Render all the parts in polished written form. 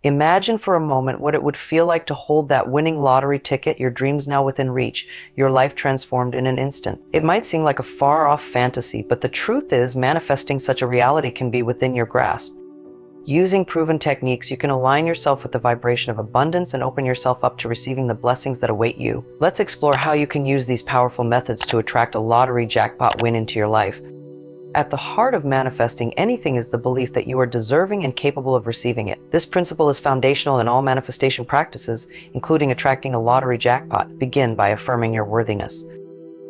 Imagine for a moment what it would feel like to hold that winning lottery ticket, your dreams now within reach, your life transformed in an instant. It might seem like a far-off fantasy, but the truth is manifesting such a reality can be within your grasp. Using proven techniques, you can align yourself with the vibration of abundance and open yourself up to receiving the blessings that await you. Let's explore how you can use these powerful methods to attract a lottery jackpot win into your life. At the heart of manifesting anything is the belief that you are deserving and capable of receiving it. This principle is foundational in all manifestation practices, including attracting a lottery jackpot. Begin by affirming your worthiness.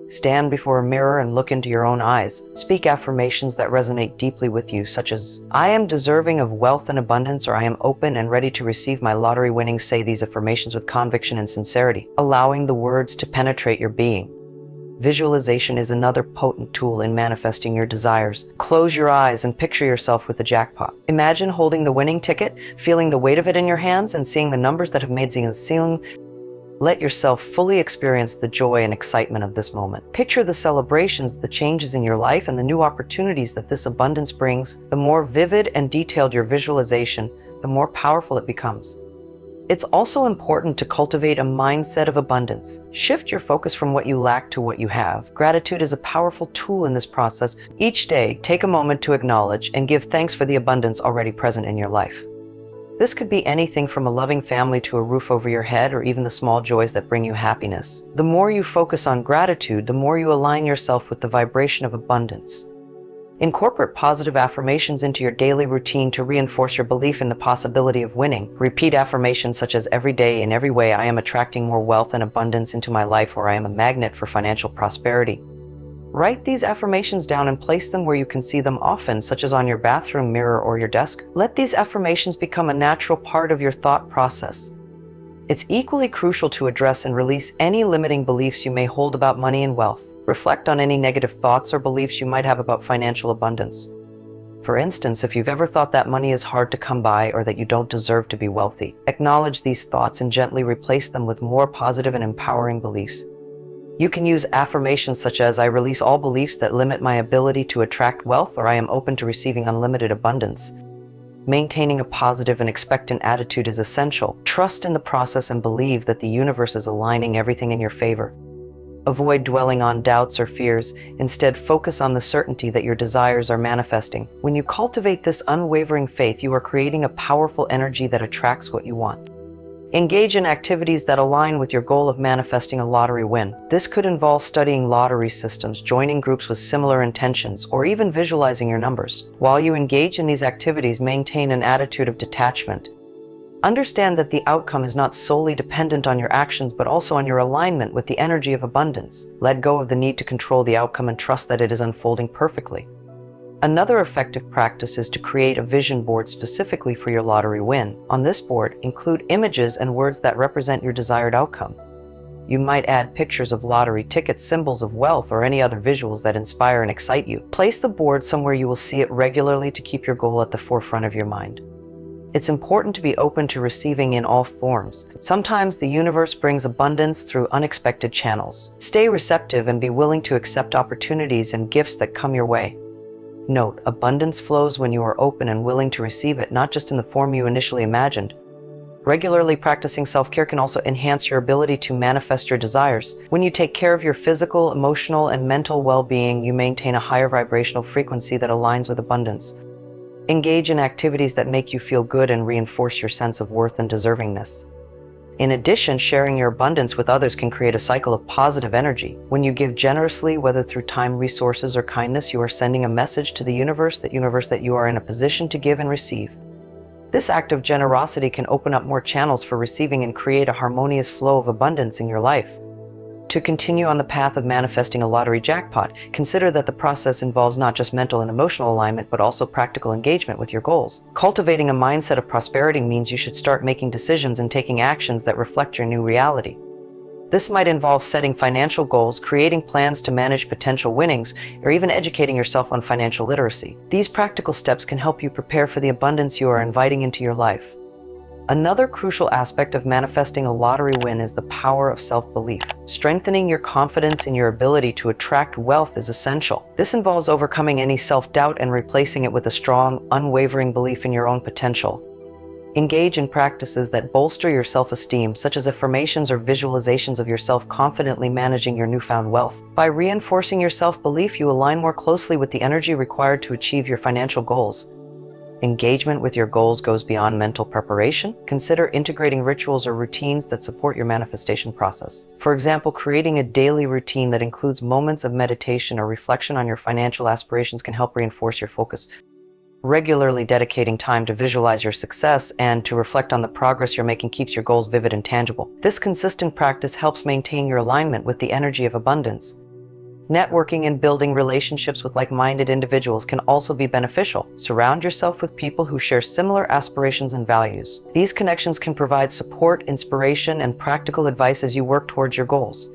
Stand before a mirror and look into your own eyes. Speak affirmations that resonate deeply with you, such as, "I am deserving of wealth and abundance," or "I am open and ready to receive my lottery winnings." Say these affirmations with conviction and sincerity, allowing the words to penetrate your being. Visualization is another potent tool in manifesting your desires. Close your eyes and picture yourself with the jackpot. Imagine holding the winning ticket, feeling the weight of it in your hands, and seeing the numbers that have made the ceiling. Let yourself fully experience the joy and excitement of this moment. Picture the celebrations, the changes in your life, and the new opportunities that this abundance brings. The more vivid and detailed your visualization, the more powerful it becomes. It's also important to cultivate a mindset of abundance. Shift your focus from what you lack to what you have. Gratitude is a powerful tool in this process. Each day, take a moment to acknowledge and give thanks for the abundance already present in your life. This could be anything from a loving family to a roof over your head, or even the small joys that bring you happiness. The more you focus on gratitude, the more you align yourself with the vibration of abundance. Incorporate positive affirmations into your daily routine to reinforce your belief in the possibility of winning. Repeat affirmations such as, "Every day, in every way, I am attracting more wealth and abundance into my life," or "I am a magnet for financial prosperity." Write these affirmations down and place them where you can see them often, such as on your bathroom mirror or your desk. Let these affirmations become a natural part of your thought process. It's equally crucial to address and release any limiting beliefs you may hold about money and wealth. Reflect on any negative thoughts or beliefs you might have about financial abundance. For instance, if you've ever thought that money is hard to come by or that you don't deserve to be wealthy, acknowledge these thoughts and gently replace them with more positive and empowering beliefs. You can use affirmations such as, "I release all beliefs that limit my ability to attract wealth," or "I am open to receiving unlimited abundance." Maintaining a positive and expectant attitude is essential. Trust in the process and believe that the universe is aligning everything in your favor. Avoid dwelling on doubts or fears. Instead, focus on the certainty that your desires are manifesting. When you cultivate this unwavering faith, you are creating a powerful energy that attracts what you want. Engage in activities that align with your goal of manifesting a lottery win. This could involve studying lottery systems, joining groups with similar intentions, or even visualizing your numbers. While you engage in these activities, maintain an attitude of detachment. Understand that the outcome is not solely dependent on your actions, but also on your alignment with the energy of abundance. Let go of the need to control the outcome and trust that it is unfolding perfectly. Another effective practice is to create a vision board specifically for your lottery win. On this board, include images and words that represent your desired outcome. You might add pictures of lottery tickets, symbols of wealth, or any other visuals that inspire and excite you. Place the board somewhere you will see it regularly to keep your goal at the forefront of your mind. It's important to be open to receiving in all forms. Sometimes the universe brings abundance through unexpected channels. Stay receptive and be willing to accept opportunities and gifts that come your way. Note, abundance flows when you are open and willing to receive it, not just in the form you initially imagined. Regularly practicing self-care can also enhance your ability to manifest your desires. When you take care of your physical, emotional, and mental well-being, you maintain a higher vibrational frequency that aligns with abundance. Engage in activities that make you feel good and reinforce your sense of worth and deservingness. In addition, sharing your abundance with others can create a cycle of positive energy. When you give generously, whether through time, resources, or kindness, you are sending a message to the universe that you are in a position to give and receive. This act of generosity can open up more channels for receiving and create a harmonious flow of abundance in your life. To continue on the path of manifesting a lottery jackpot, consider that the process involves not just mental and emotional alignment, but also practical engagement with your goals. Cultivating a mindset of prosperity means you should start making decisions and taking actions that reflect your new reality. This might involve setting financial goals, creating plans to manage potential winnings, or even educating yourself on financial literacy. These practical steps can help you prepare for the abundance you are inviting into your life. Another crucial aspect of manifesting a lottery win is the power of self-belief. Strengthening your confidence in your ability to attract wealth is essential. This involves overcoming any self-doubt and replacing it with a strong, unwavering belief in your own potential. Engage in practices that bolster your self-esteem, such as affirmations or visualizations of yourself confidently managing your newfound wealth. By reinforcing your self-belief, you align more closely with the energy required to achieve your financial goals. Engagement with your goals goes beyond mental preparation. Consider integrating rituals or routines that support your manifestation process. For example, creating a daily routine that includes moments of meditation or reflection on your financial aspirations can help reinforce your focus. Regularly dedicating time to visualize your success and to reflect on the progress you're making keeps your goals vivid and tangible. This consistent practice helps maintain your alignment with the energy of abundance. Networking and building relationships with like-minded individuals can also be beneficial. Surround yourself with people who share similar aspirations and values. These connections can provide support, inspiration, and practical advice as you work towards your goals.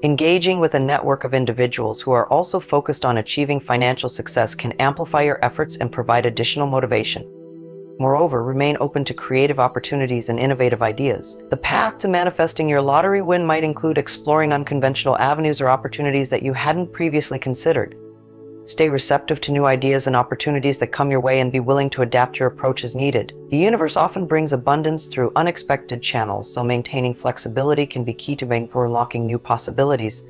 Engaging with a network of individuals who are also focused on achieving financial success can amplify your efforts and provide additional motivation. Moreover, remain open to creative opportunities and innovative ideas. The path to manifesting your lottery win might include exploring unconventional avenues or opportunities that you hadn't previously considered. Stay receptive to new ideas and opportunities that come your way and be willing to adapt your approach as needed. The universe often brings abundance through unexpected channels, so maintaining flexibility can be key to unlocking new possibilities.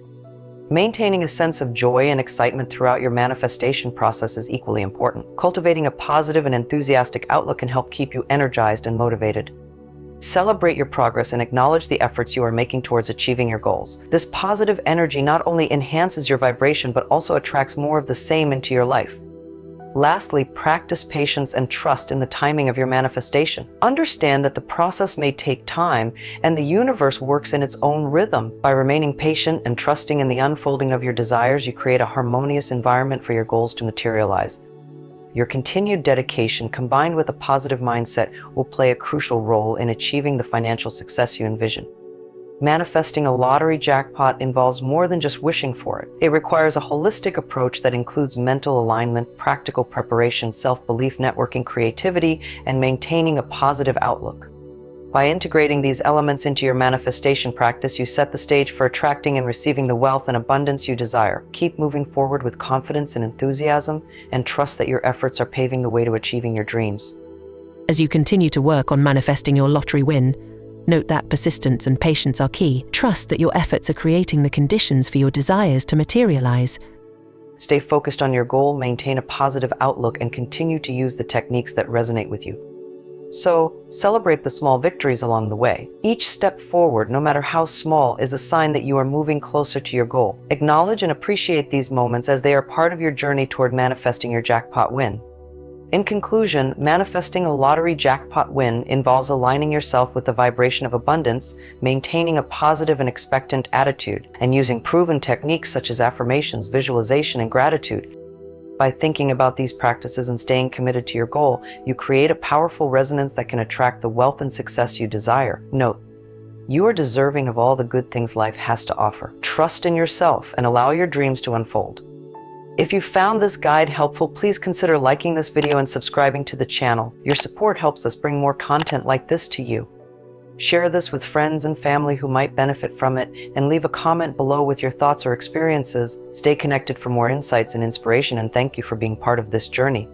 Maintaining a sense of joy and excitement throughout your manifestation process is equally important. Cultivating a positive and enthusiastic outlook can help keep you energized and motivated. Celebrate your progress and acknowledge the efforts you are making towards achieving your goals. This positive energy not only enhances your vibration but also attracts more of the same into your life. Lastly, practice patience and trust in the timing of your manifestation. Understand that the process may take time and the universe works in its own rhythm. By remaining patient and trusting in the unfolding of your desires, you create a harmonious environment for your goals to materialize. Your continued dedication, combined with a positive mindset, will play a crucial role in achieving the financial success you envision. Manifesting a lottery jackpot involves more than just wishing for it. It requires a holistic approach that includes mental alignment, practical preparation, self-belief, networking, creativity, and maintaining a positive outlook. By integrating these elements into your manifestation practice, you set the stage for attracting and receiving the wealth and abundance you desire. Keep moving forward with confidence and enthusiasm, and trust that your efforts are paving the way to achieving your dreams. As you continue to work on manifesting your lottery win, note that persistence and patience are key. Trust that your efforts are creating the conditions for your desires to materialize. Stay focused on your goal, maintain a positive outlook, and continue to use the techniques that resonate with you. So, celebrate the small victories along the way. Each step forward, no matter how small, is a sign that you are moving closer to your goal. Acknowledge and appreciate these moments as they are part of your journey toward manifesting your jackpot win. In conclusion, manifesting a lottery jackpot win involves aligning yourself with the vibration of abundance, maintaining a positive and expectant attitude, and using proven techniques such as affirmations, visualization, and gratitude. By thinking about these practices and staying committed to your goal, you create a powerful resonance that can attract the wealth and success you desire. Note, you are deserving of all the good things life has to offer. Trust in yourself and allow your dreams to unfold. If you found this guide helpful, please consider liking this video and subscribing to the channel. Your support helps us bring more content like this to you. Share this with friends and family who might benefit from it, and leave a comment below with your thoughts or experiences. Stay connected for more insights and inspiration, and thank you for being part of this journey.